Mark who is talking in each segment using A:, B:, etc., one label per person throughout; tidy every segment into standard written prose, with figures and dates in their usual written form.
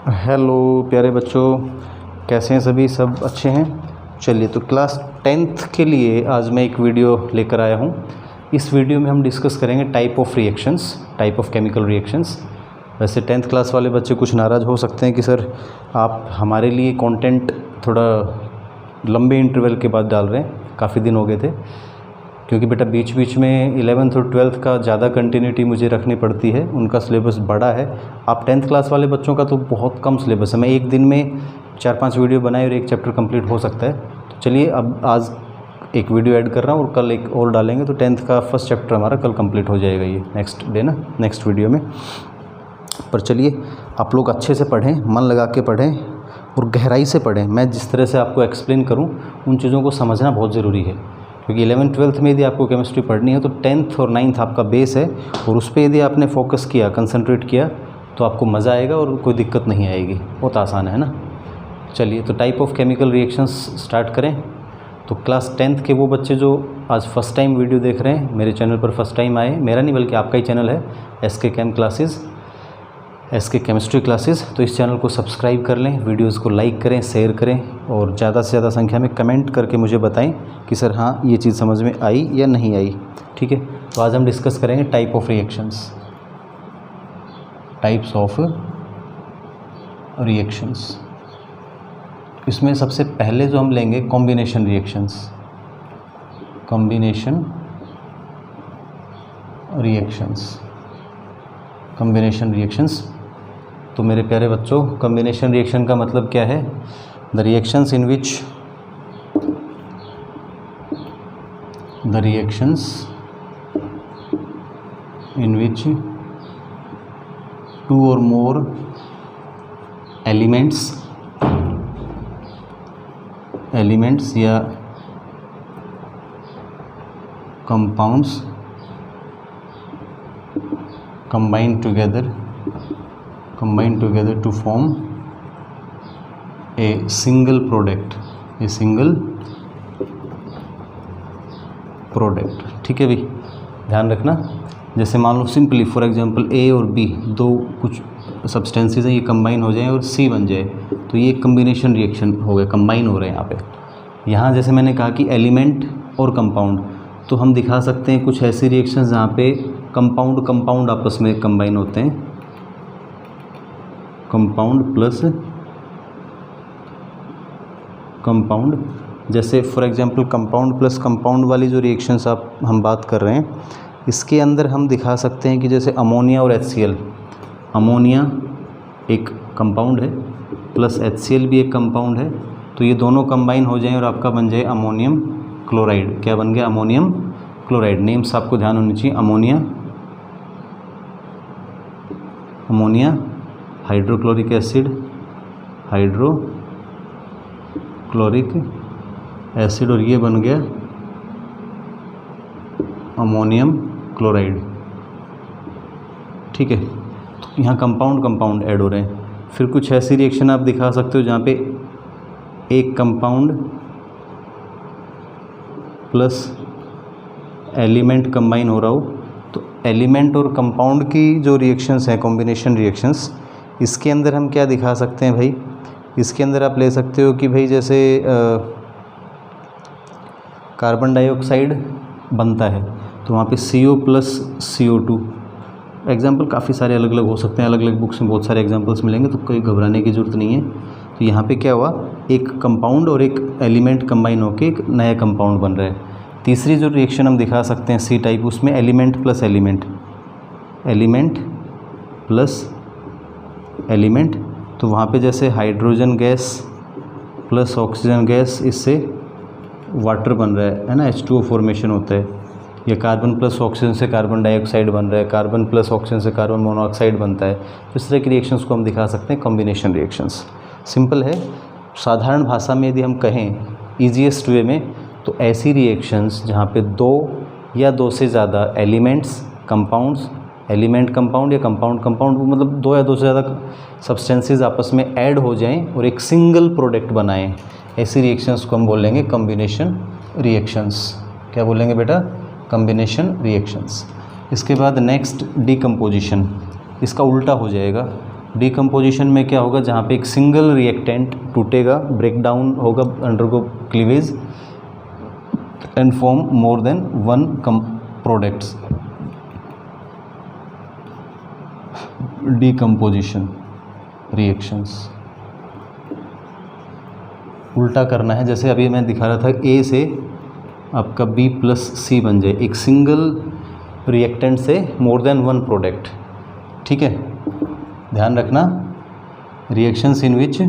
A: Hello प्यारे बच्चों, कैसे हैं सभी? सब अच्छे हैं। चलिए, तो क्लास 10th के लिए आज मैं एक वीडियो लेकर आया हूँ। इस वीडियो में हम डिस्कस करेंगे type of reactions, type of chemical reactions. वैसे 10th क्लास वाले बच्चे कुछ नाराज़ हो सकते हैं कि सर आप हमारे लिए कंटेंट थोड़ा लंबे इंटरवल के बाद डाल रहे हैं, काफ़ी दिन हो गए थे। क्योंकि बेटा बीच बीच में 11th और 12th का ज़्यादा कंटिन्यूटी मुझे रखनी पड़ती है, उनका सिलेबस बड़ा है। आप 10th क्लास वाले बच्चों का तो बहुत कम सिलेबस है। मैं एक दिन में 4-5 वीडियो बनाए और एक चैप्टर कंप्लीट हो सकता है। तो चलिए, अब आज एक वीडियो ऐड कर रहा हूँ और कल एक और डालेंगे, तो 10th का फर्स्ट चैप्टर हमारा कल कंप्लीट हो जाएगा, ये नेक्स्ट डे ना, नेक्स्ट वीडियो में। पर चलिए, आप लोग अच्छे से पढ़ें, मन लगा के पढ़ें और गहराई से पढ़ें। मैं जिस तरह से आपको एक्सप्लेन करूँ उन चीज़ों को समझना बहुत ज़रूरी है, क्योंकि 11th-12th में यदि आपको केमिस्ट्री पढ़नी है तो 10th और 9th आपका बेस है, और उस पर यदि आपने फोकस किया, कंसंट्रेट किया, तो आपको मज़ा आएगा और कोई दिक्कत नहीं आएगी। बहुत आसान है ना। चलिए, तो type of chemical reactions start करें। तो क्लास 10th के वो बच्चे जो आज फर्स्ट टाइम वीडियो देख रहे हैं, मेरे चैनल पर फर्स्ट टाइम आए, मेरा नहीं बल्कि आपका ही चैनल है, SK केम क्लासेस, SK केमिस्ट्री क्लासेस, तो इस चैनल को सब्सक्राइब कर लें, वीडियोस को लाइक करें, शेयर करें और ज़्यादा से ज़्यादा संख्या में कमेंट करके मुझे बताएं कि सर हाँ ये चीज़ समझ में आई या नहीं आई। ठीक है, तो आज हम डिस्कस करेंगे type of reactions, types of reactions. इसमें सबसे पहले जो हम लेंगे combination reactions, combination reactions, combination reactions. तो मेरे प्यारे बच्चों, कॉम्बिनेशन रिएक्शन का मतलब क्या है? The reactions in which two और मोर एलिमेंट्स या compounds combine together to form a single product, ठीक है भाई, ध्यान रखना। जैसे मान लो सिंपली फॉर एग्जांपल A और B दो कुछ सब्सटेंसेस हैं, ये कंबाइन हो जाए और C बन जाए, तो ये कम्बिनेशन रिएक्शन हो गया, कंबाइन हो रहे हैं यहाँ पे। यहाँ जैसे मैंने कहा कि एलिमेंट और कंपाउंड, तो हम दिखा सकते हैं कुछ ऐसी रिएक्शंस जहाँ पे कंपाउंड आपस में कंबाइन होते हैं, कंपाउंड प्लस कंपाउंड। जैसे for example compound plus compound वाली जो रिएक्शंस हम बात कर रहे हैं, इसके अंदर हम दिखा सकते हैं कि जैसे अमोनिया और HCl, अमोनिया एक कंपाउंड है प्लस HCl भी एक कंपाउंड है, तो ये दोनों कंबाइन हो जाएं और आपका बन जाए अमोनियम क्लोराइड। क्या बन गया? Ammonium chloride. नेम्स आपको ध्यान होनी चाहिए, अमोनिया, हाइड्रोक्लोरिक एसिड, और ये बन गया अमोनियम क्लोराइड। ठीक है, तो यहाँ कंपाउंड ऐड हो रहे हैं। फिर कुछ ऐसी रिएक्शन आप दिखा सकते हो जहाँ पे एक कंपाउंड प्लस एलिमेंट कंबाइन हो रहा हो। तो एलिमेंट और कंपाउंड की जो रिएक्शंस हैं, कॉम्बिनेशन रिएक्शंस, इसके अंदर हम क्या दिखा सकते हैं भाई? इसके अंदर आप ले सकते हो कि भाई जैसे कार्बन डाइऑक्साइड बनता है तो वहाँ पे CO प्लस CO2, एग्जाम्पल काफ़ी सारे अलग अलग हो सकते हैं, अलग अलग बुक्स में बहुत सारे एग्जाम्पल्स मिलेंगे, तो कोई घबराने की ज़रूरत नहीं है। तो यहाँ पे क्या हुआ, एक कंपाउंड और एक एलिमेंट कंबाइन होकर एक नया कंपाउंड बन रहा है। तीसरी जो रिएक्शन हम दिखा सकते हैं C टाइप, उसमें एलिमेंट प्लस एलिमेंट, तो वहाँ पे जैसे hydrogen gas plus oxygen gas, इससे वाटर बन रहा है ना, H2O फॉर्मेशन होता है। या कार्बन प्लस ऑक्सीजन से कार्बन डाइऑक्साइड बन रहा है, कार्बन प्लस ऑक्सीजन से कार्बन मोनोऑक्साइड बनता है। इस तरह की रिएक्शंस को हम दिखा सकते हैं कॉम्बिनेशन रिएक्शंस। सिंपल है। साधारण भाषा में यदि हम कहें ईजीएस्ट वे में, तो ऐसी रिएक्शंस जहाँ पे दो या दो से ज़्यादा एलिमेंट्स, कंपाउंड्स, एलिमेंट कंपाउंड या कंपाउंड कंपाउंड, मतलब दो या दो से ज़्यादा सब्सटेंसेस आपस में ऐड हो जाएं और एक सिंगल प्रोडक्ट बनाएं, ऐसी रिएक्शंस को हम बोलेंगे कॉम्बिनेशन रिएक्शंस। क्या बोलेंगे बेटा? Combination reactions. इसके बाद नेक्स्ट डिकम्पोजिशन, इसका उल्टा हो जाएगा। डिकम्पोजिशन में क्या होगा, जहाँ पे एक सिंगल रिएक्टेंट टूटेगा, ब्रेक डाउन होगा, undergo cleavage and form more than one products. Decomposition reactions उल्टा करना है, जैसे अभी मैं दिखा रहा था ए से आपका बी प्लस सी बन जाए, एक सिंगल रिएक्टेंट से मोर देन वन प्रोडक्ट। ठीक है, ध्यान रखना, रिएक्शंस इन विच,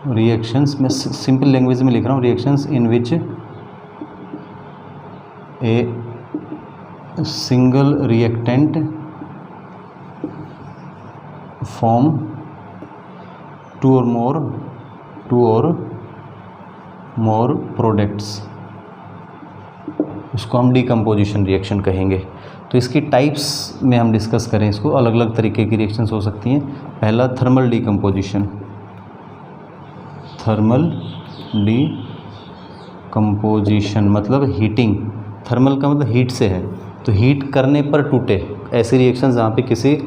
A: रिएक्शंस मैं सिंपल लैंग्वेज में लिख रहा हूँ, reactions in which a single reactant form two और मोर प्रोडक्ट्स, उसको हम डिकम्पोजिशन रिएक्शन कहेंगे। तो इसकी टाइप्स में हम डिस्कस करें इसको, अलग अलग तरीके की रिएक्शंस हो सकती हैं। पहला थर्मल डिकम्पोजिशन, थर्मल डिकम्पोजिशन मतलब हीटिंग, थर्मल का मतलब हीट से है, तो हीट करने पर टूटे, ऐसी रिएक्शन जहाँ पे किसी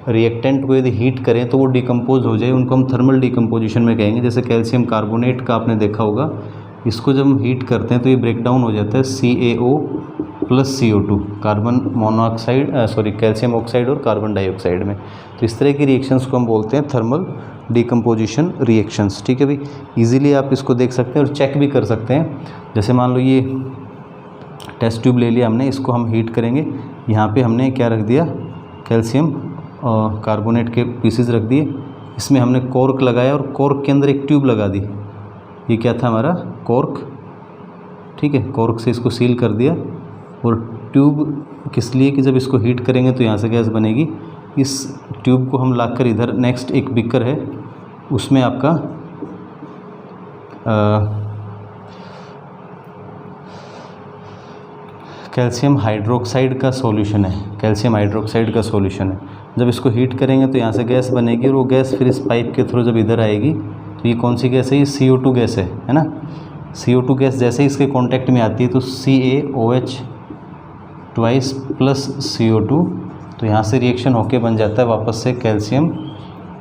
A: रिएक्टेंट को यदि हीट करें तो वो डिकम्पोज हो जाए, उनको हम थर्मल डिकम्पोजिशन में कहेंगे। जैसे कैल्शियम कार्बोनेट का आपने देखा होगा, इसको जब हम हीट करते हैं तो ये ब्रेक डाउन हो जाता है CaO plus CO2, carbon monoxide calcium oxide और कार्बन डाइऑक्साइड में। तो इस तरह की रिएक्शंस को हम बोलते हैं थर्मल डिकम्पोजिशन रिएक्शंस। ठीक है भाई, इजीली आप इसको देख सकते हैं और चेक भी कर सकते हैं। जैसे मान लो ये टेस्ट ट्यूब ले लिया हमने, इसको हम हीट करेंगे, यहाँ पे हमने क्या रख दिया, कैल्शियम कार्बोनेट के पीसेस रख दिए, इसमें हमने कॉर्क लगाया और कॉर्क के अंदर एक ट्यूब लगा दी, ये क्या था हमारा कॉर्क। ठीक है, कॉर्क से इसको सील कर दिया, और ट्यूब किस लिए कि जब इसको हीट करेंगे तो यहाँ से गैस बनेगी। इस ट्यूब को हम लाकर इधर नेक्स्ट एक बिकर है, उसमें आपका कैल्शियम हाइड्रोक्साइड का सॉल्यूशन है, कैल्शियम हाइड्रोक्साइड का सॉल्यूशन है। जब इसको हीट करेंगे तो यहाँ से गैस बनेगी, और वो गैस फिर इस पाइप के थ्रू जब इधर आएगी तो ये कौन सी गैस है, ये CO2 गैस है ना। CO2 गैस जैसे ही इसके कांटेक्ट में आती है तो CaOH ट्वाइस प्लस CO2, तो यहाँ से रिएक्शन होके बन जाता है वापस से कैल्शियम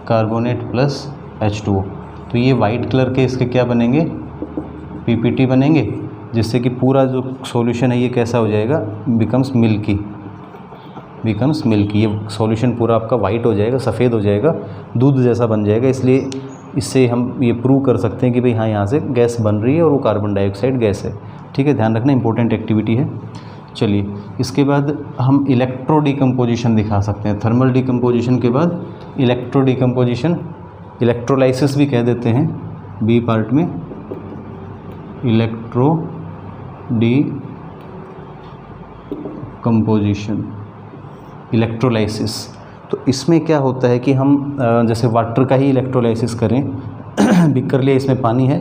A: कार्बोनेट प्लस H2O। तो ये वाइट कलर के इसके क्या बनेंगे, PPT बनेंगे, जिससे कि पूरा जो सॉल्यूशन है ये कैसा हो जाएगा, बिकम्स मिल्की, ये सॉल्यूशन पूरा आपका वाइट हो जाएगा, सफ़ेद हो जाएगा, दूध जैसा बन जाएगा। इसलिए इससे हम ये प्रूव कर सकते हैं कि भाई हाँ, यहाँ से गैस बन रही है और वो कार्बन डाइऑक्साइड गैस है। ठीक है, ध्यान रखना, इंपॉर्टेंट एक्टिविटी है। चलिए, इसके बाद हम इलेक्ट्रो डिकम्पोजिशन दिखा सकते हैं। थर्मल डिकम्पोजिशन के बाद इलेक्ट्रो डिकम्पोजिशन, इलेक्ट्रोलाइसिस भी कह देते हैं, बी पार्ट में इलेक्ट्रो डिकम्पोजिशन, इलेक्ट्रोलाइसिस। तो इसमें क्या होता है कि हम जैसे वाटर का ही इलेक्ट्रोलाइसिस करें, बिकर लिया, इसमें पानी है,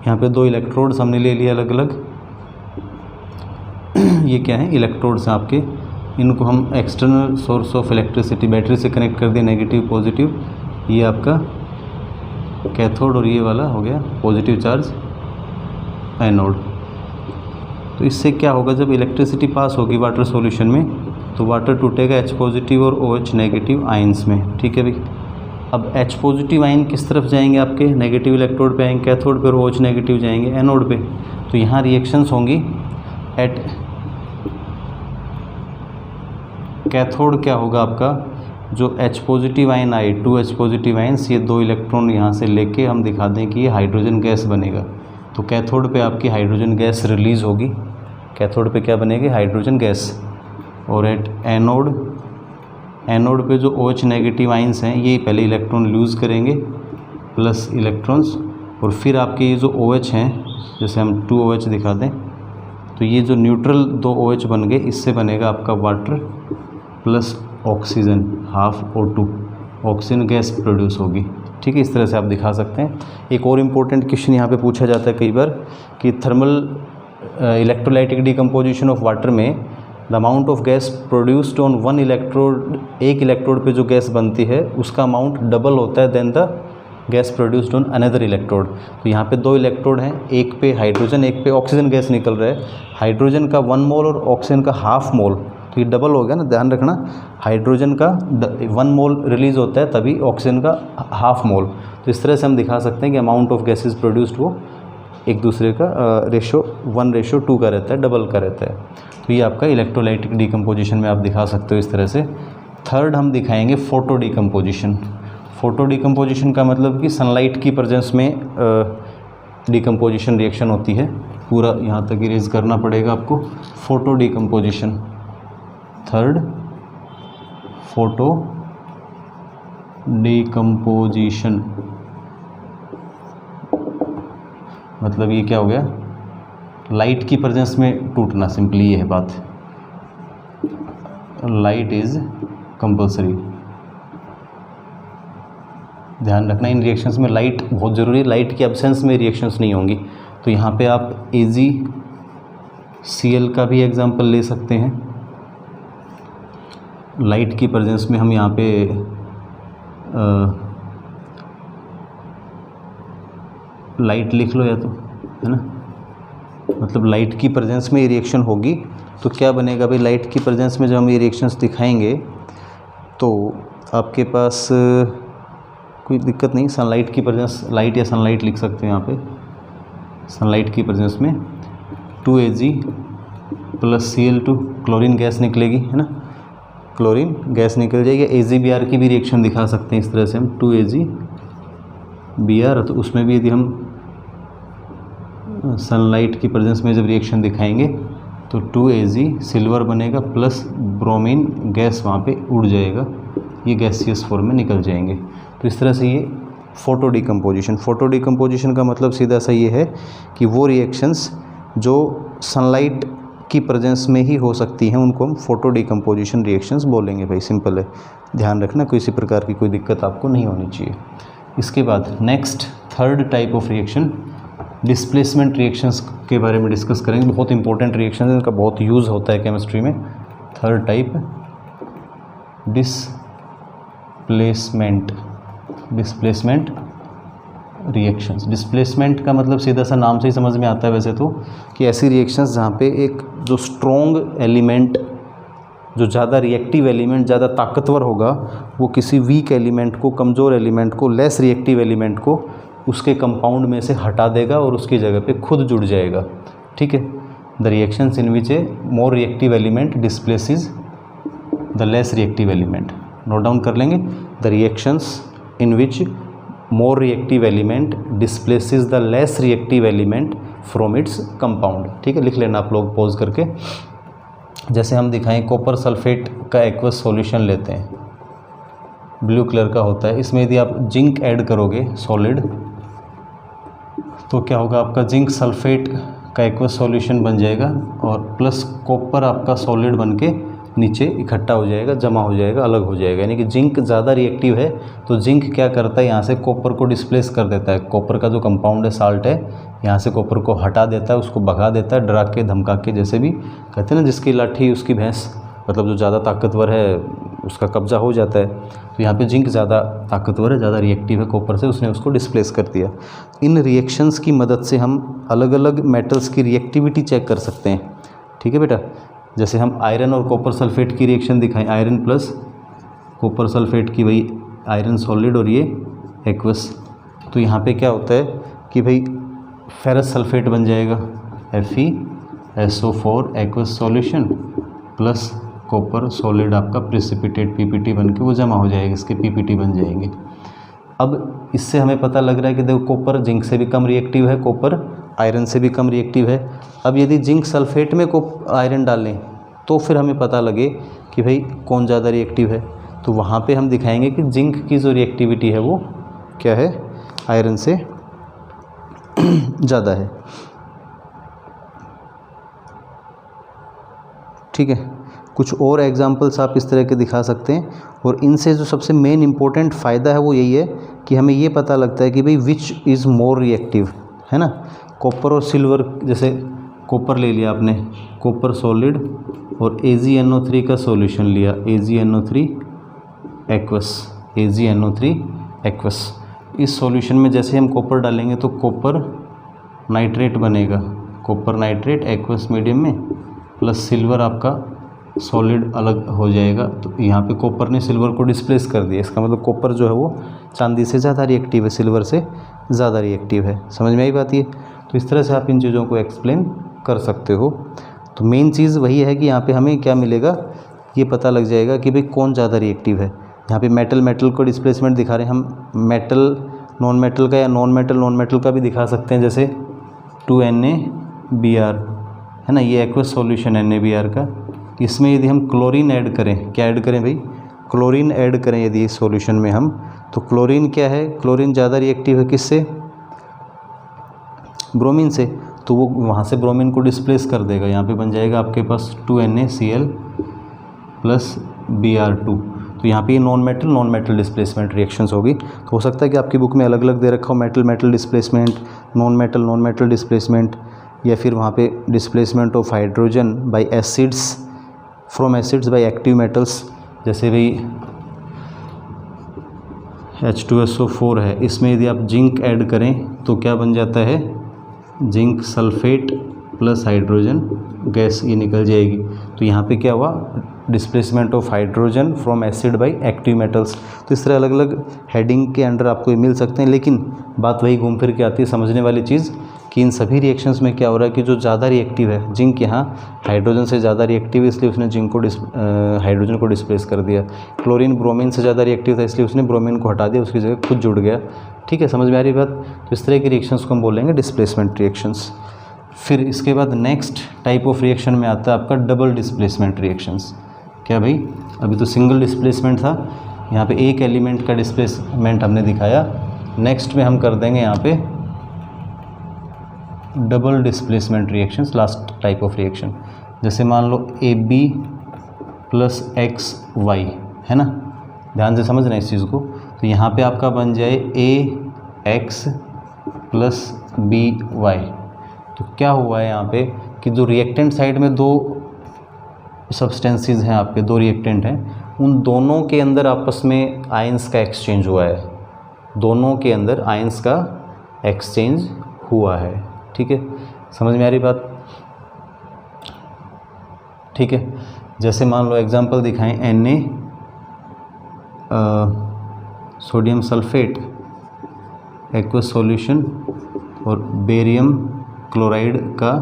A: यहाँ पे 2 इलेक्ट्रोड्स हमने ले लिए अलग अलग, ये क्या है, इलेक्ट्रोड्स हैं आपके, इनको हम external source of electricity battery से कनेक्ट कर दिए, नेगेटिव पॉजिटिव, ये आपका कैथोड और ये वाला हो गया पॉजिटिव चार्ज एनोड। तो इससे क्या होगा, जब इलेक्ट्रिसिटी पास होगी वाटर सॉल्यूशन में तो वाटर टूटेगा H पॉजिटिव और OH नेगेटिव आयंस में। ठीक है भाई, अब H पॉजिटिव आयन किस तरफ जाएंगे, आपके नेगेटिव इलेक्ट्रोड पे आएंगे, कैथोड पे, और OH नेगेटिव जाएंगे एनोड पे। तो यहाँ रिएक्शंस होंगी एट कैथोड, क्या होगा आपका, जो H पॉजिटिव आयन आए, 2H पॉजिटिव आयंस, ये 2 इलेक्ट्रॉन यहाँ से लेके हम दिखा दें कि ये हाइड्रोजन गैस बनेगा। तो कैथोड पे आपकी हाइड्रोजन गैस रिलीज़ होगी, कैथोड पे क्या बनेगी, हाइड्रोजन गैस। और एट एनोड पे जो OH नेगेटिव आयंस हैं ये पहले इलेक्ट्रॉन लूज़ करेंगे प्लस इलेक्ट्रॉन्स, और फिर आपके ये जो OH हैं, जैसे हम 2OH दिखा दें, तो ये जो न्यूट्रल 2 OH बन गए, इससे बनेगा आपका water plus oxygen, half O2, oxygen gas produce होगी। ठीक है, इस तरह से आप दिखा सकते हैं। एक और इम्पोर्टेंट क्वेश्चन यहाँ पे पूछा जाता है कई बार कि thermal electrolytic decomposition of water में the amount of gas produced on one electrode, एक इलेक्ट्रोड पे जो गैस बनती है उसका अमाउंट डबल होता है then the gas produced on another electrode. तो यहाँ पे 2 इलेक्ट्रोड हैं, एक पे हाइड्रोजन, एक पे ऑक्सीजन गैस निकल रहा है। हाइड्रोजन का 1 मोल और ऑक्सीजन का हाफ मोल, तो ये डबल हो गया ना, ध्यान रखना। हाइड्रोजन का 1 मोल रिलीज़ होता है, तभी ऑक्सीजन का ½ मोल। तो इस तरह से हम दिखा सकते हैं कि अमाउंट ऑफ गैसेज प्रोड्यूस्ड वो एक दूसरे का रेशो 1:2 का रहता है, डबल का रहता है। तो ये आपका इलेक्ट्रोलाइटिक डिकम्पोजिशन में आप दिखा सकते हो इस तरह से। थर्ड हम दिखाएंगे फोटो डिकम्पोजिशन। फोटो डिकम्पोजिशन का मतलब कि सनलाइट की प्रेजेंस में डिकम्पोजिशन रिएक्शन होती है। पूरा यहाँ तक इरेज करना पड़ेगा आपको। Photo decomposition, third photo decomposition मतलब ये क्या हो गया, लाइट की प्रेजेंस में टूटना, सिंपली ये है बात। लाइट इज कंपल्सरी, ध्यान रखना इन रिएक्शंस में लाइट बहुत ज़रूरी है। लाइट की एब्सेंस में रिएक्शंस नहीं होंगी। तो यहाँ पे आप AgCl का भी एग्जांपल ले सकते हैं। लाइट की प्रेजेंस में हम यहाँ पे लाइट लिख लो या तो, है ना, मतलब लाइट की प्रेजेंस में ये रिएक्शन होगी तो क्या बनेगा भाई, लाइट की प्रेजेंस में जब हम ये रिएक्शंस दिखाएंगे तो आपके पास कोई दिक्कत नहीं। सनलाइट की प्रेजेंस, लाइट या सनलाइट लिख सकते हैं यहाँ पे। सनलाइट की प्रेजेंस में 2Ag + Cl2 क्लोरीन गैस निकलेगी, है ना, क्लोरीन गैस निकल जाएगी। AgBr की भी रिएक्शन दिखा सकते हैं इस तरह से हम, 2AgBr। तो उसमें भी यदि हम सनलाइट की प्रेजेंस में जब रिएक्शन दिखाएंगे तो 2Ag सिल्वर बनेगा प्लस ब्रोमीन गैस वहाँ पे उड़ जाएगा, ये गैसियस फॉर्म में निकल जाएंगे। तो इस तरह से ये फोटो डिकम्पोजिशन। फोटो डिकम्पोजिशन का मतलब सीधा सा ये है कि वो रिएक्शंस जो सनलाइट की प्रेजेंस में ही हो सकती हैं उनको हम फोटो डिकम्पोजिशन रिएक्शंस बोलेंगे भाई, सिंपल है, ध्यान रखना, किसी प्रकार की कोई दिक्कत आपको नहीं होनी चाहिए। इसके बाद next third type of reaction displacement reactions के बारे में डिस्कस करेंगे। बहुत इंपॉर्टेंट रिएक्शन है, इनका बहुत यूज़ होता है केमिस्ट्री में। Third type displacement reactions. Displacement का मतलब सीधा सा नाम से ही समझ में आता है वैसे तो, कि ऐसी रिएक्शंस जहाँ पे एक जो स्ट्रॉन्ग एलिमेंट, जो ज़्यादा रिएक्टिव एलिमेंट, ज़्यादा ताकतवर होगा, वो किसी वीक एलिमेंट को, कमज़ोर एलिमेंट को, लेस रिएक्टिव एलिमेंट को उसके कंपाउंड में से हटा देगा और उसकी जगह पे खुद जुड़ जाएगा। ठीक है, the reactions in which A more reactive element displaces the less reactive element. Note down कर लेंगे, the reactions in which more reactive element displaces the less reactive element from its compound. ठीक है, लिख लेना आप लोग पॉज करके। जैसे हम दिखाएं, कॉपर सल्फेट का एक्वस सॉल्यूशन लेते हैं, ब्लू कलर का होता है। इसमें यदि आप जिंक ऐड करोगे सॉलिड तो क्या होगा, आपका जिंक सल्फेट का एक्वस सॉल्यूशन बन जाएगा और प्लस कॉपर आपका सॉलिड बन के नीचे इकट्ठा हो जाएगा, जमा हो जाएगा, अलग हो जाएगा। यानी कि जिंक ज़्यादा रिएक्टिव है तो जिंक क्या करता है, यहाँ से कॉपर को डिस्प्लेस कर देता है। कॉपर का जो कंपाउंड है, साल्ट है, यहाँ से कॉपर को हटा देता है, उसको भगा देता है, डरा के धमका के, जैसे भी कहते हैं ना, जिसकी लाठी उसकी भैंस, मतलब जो ज़्यादा ताकतवर है उसका कब्जा हो जाता है। तो यहाँ पे जिंक ज़्यादा ताकतवर है, ज़्यादा रिएक्टिव है कॉपर से, उसने उसको डिस्प्लेस कर दिया। इन रिएक्शंस की मदद से हम अलग अलग मेटल्स की रिएक्टिविटी चेक कर सकते हैं। ठीक है बेटा, जैसे हम आयरन और कॉपर सल्फेट की रिएक्शन दिखाएं, आयरन प्लस कॉपर सल्फेट की, वही आयरन सॉलिड और ये एक्वस। तो यहाँ पे क्या होता है कि भाई फेरस सल्फेट बन जाएगा, FeSO4 aqueous solution plus copper solid आपका प्रेसिपिटेट PPT बन के वो जमा हो जाएगा, इसके PPT बन जाएंगे। अब इससे हमें पता लग रहा है कि देखो कॉपर जिंक से भी कम रिएक्टिव है, कॉपर आयरन से भी कम रिएक्टिव है। अब यदि जिंक सल्फेट में को आयरन डालें तो फिर हमें पता लगे कि भाई कौन ज़्यादा रिएक्टिव है। तो वहाँ पे हम दिखाएंगे कि जिंक की जो रिएक्टिविटी है वो क्या है, आयरन से ज़्यादा है। ठीक है, कुछ और एग्जांपल्स आप इस तरह के दिखा सकते हैं। और इनसे जो सबसे मेन इम्पोर्टेंट फ़ायदा है वो यही है कि हमें ये पता लगता है कि भाई विच इज़ मोर रिएक्टिव, है ना। कॉपर और सिल्वर, जैसे कॉपर ले लिया आपने, कॉपर सॉलिड और AgNO3 का सॉल्यूशन लिया, AgNO3 एक्वस, AgNO3 एक्वस। इस सॉल्यूशन में जैसे हम कॉपर डालेंगे तो कॉपर नाइट्रेट बनेगा, कॉपर नाइट्रेट एक्वस मीडियम में, प्लस सिल्वर आपका सॉलिड अलग हो जाएगा। तो यहाँ पे कॉपर ने सिल्वर को डिस्प्लेस कर दिया, इसका मतलब कॉपर जो है वो चांदी से ज़्यादा रिएक्टिव है, सिल्वर से ज़्यादा रिएक्टिव है। समझ में आई बात ये? तो इस तरह से आप इन चीज़ों को एक्सप्लेन कर सकते हो। तो मेन चीज़ वही है कि यहाँ पे हमें क्या मिलेगा, ये पता लग जाएगा कि भाई कौन ज़्यादा रिएक्टिव है। यहाँ पे मेटल को डिस्प्लेसमेंट दिखा रहे हैं हम, मेटल नॉन मेटल का या नॉन मेटल का भी दिखा सकते हैं, जैसे 2NaBr है ना, ये एक्वस सॉल्यूशन NaBr का। इसमें यदि हम क्लोरीन ऐड करें, क्या ऐड करें भाई, क्लोरीन ऐड करें यदि इस सॉल्यूशन में हम, तो क्लोरीन क्या है, क्लोरीन ज़्यादा रिएक्टिव है किससे, ब्रोमीन से। तो वो वहाँ से ब्रोमीन को डिस्प्लेस कर देगा, यहाँ पे बन जाएगा आपके पास 2NaCl + Br2। तो यहाँ पे ये नॉन मेटल डिस्प्लेसमेंट रिएक्शंस होगी। तो हो सकता है कि आपकी बुक में अलग अलग दे रखा हो, metal displacement, non metal displacement, या फिर वहाँ पे displacement of hydrogen bye acids from acids by active metals. जैसे भाई H2SO4 है, इसमें यदि आप जिंक ऐड करें तो क्या बन जाता है, जिंक सल्फेट + हाइड्रोजन गैस, ये निकल जाएगी। तो यहाँ पे क्या हुआ, displacement of hydrogen from acid by active metals. तो इस तरह अलग अलग हेडिंग के अंडर आपको ये मिल सकते हैं, लेकिन बात वही घूम फिर के आती है समझने वाली चीज़ कि इन सभी रिएक्शंस में क्या हो रहा है कि जो ज़्यादा रिएक्टिव है, जिंक यहाँ हाइड्रोजन से ज़्यादा रिएक्टिव है, इसलिए उसने जिंक को हाइड्रोजन को डिस्प्लेस कर दिया। क्लोरीन ब्रोमीन से ज़्यादा रिएक्टिव था, इसलिए उसने ब्रोमीन को हटा दिया, उसकी जगह खुद जुड़ गया। ठीक है, समझ में आ रही बात? तो इस तरह की रिएक्शंस को हम बोलेंगे डिस्प्लेसमेंट रिएक्शंस। फिर इसके बाद नेक्स्ट टाइप ऑफ रिएक्शन में आता है आपका डबल डिस्प्लेसमेंट रिएक्शंस। क्या भाई, अभी तो सिंगल डिस्प्लेसमेंट था, यहाँ पे एक एलिमेंट का डिस्प्लेसमेंट हमने दिखाया, नेक्स्ट में हम कर देंगे यहाँ पे double displacement reactions, last type of reaction. जैसे मान लो AB + XY है ना, ध्यान से समझना इस चीज़ को। तो यहाँ पे आपका बन जाए AX + BY। तो क्या हुआ है यहाँ पे कि जो रिएक्टेंट साइड में दो सब्सटेंसेस हैं आपके, दो रिएक्टेंट हैं, उन दोनों के अंदर आपस में आयंस का एक्सचेंज हुआ है, दोनों के अंदर आयंस का एक्सचेंज हुआ है। ठीक है, समझ में आ रही बात? ठीक है, जैसे मान लो एग्जांपल दिखाएं, Na sodium sulphate aqueous solution और बेरियम क्लोराइड का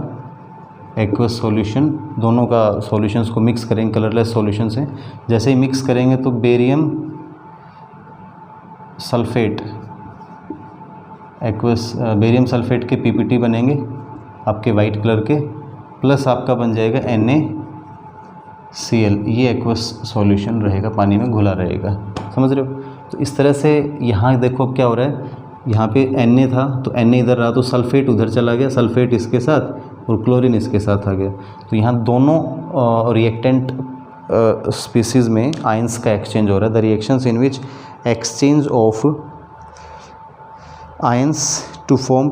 A: एक्वस सॉल्यूशन, दोनों का सॉल्यूशंस को मिक्स करेंगे, कलरलेस सॉल्यूशन से। जैसे ही मिक्स करेंगे तो बेरियम सल्फेट के PPT बनेंगे आपके वाइट कलर के, प्लस आपका बन जाएगा NaCl, ये एक्वस सॉल्यूशन रहेगा, पानी में घुला रहेगा। समझ रहे हो? तो इस तरह से यहाँ देखो अब क्या हो रहा है, यहाँ पे Na था तो Na इधर रहा तो सल्फेट उधर चला गया, सल्फेट इसके साथ और क्लोरीन इसके साथ आ गया। तो यहाँ दोनों रिएक्टेंट स्पीसीज़ में आयंस का एक्सचेंज हो रहा है। The reactions in which exchange of ions to form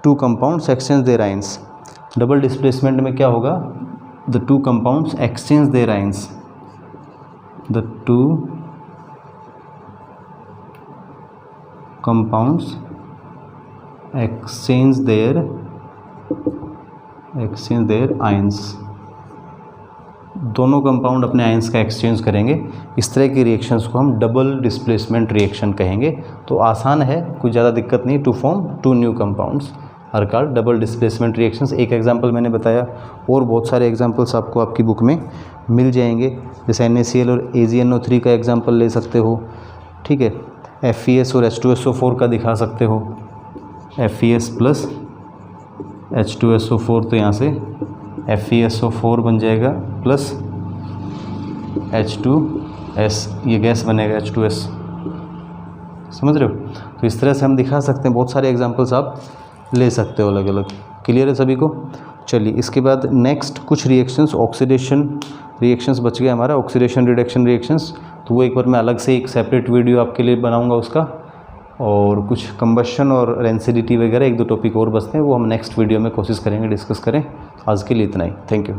A: two compounds exchange their ions. Double displacement में क्या होगा, the two compounds exchange their ions, the two compounds exchange their ions, दोनों compound अपने ions का exchange करेंगे। इस तरह की रिएक्शंस को हम डबल डिस्प्लेसमेंट रिएक्शन कहेंगे। तो आसान है, कुछ ज़्यादा दिक्कत नहीं, to form two new compounds are called double displacement reactions. एक एग्जांपल मैंने बताया, और बहुत सारे एग्जांपल्स आपको आपकी बुक में मिल जाएंगे। जैसे NaCl और AgNO3 का एग्जांपल ले सकते हो। ठीक है, FeS और H2SO4 का दिखा सकते हो, FeS + H2SO4, तो यहाँ से FeSO4 बन जाएगा प्लस H2S, ये गैस बनेगा H2S। समझ रहे हो? तो इस तरह से हम दिखा सकते हैं, बहुत सारे एग्जांपल्स आप ले सकते हो अलग अलग। क्लियर है सभी को? चलिए, इसके बाद नेक्स्ट कुछ रिएक्शंस, ऑक्सीडेशन रिएक्शंस बच गया हमारा, ऑक्सीडेशन रिडक्शन रिएक्शंस। तो वो एक बार मैं अलग से एक सेपरेट वीडियो आपके लिए बनाऊंगा उसका, और कुछ कंबशन और रेंसिडिटी वगैरह एक दो टॉपिक और बचते हैं, वो हम नेक्स्ट वीडियो में कोशिश करेंगे डिस्कस करें। आज के लिए इतना ही, थैंक यू।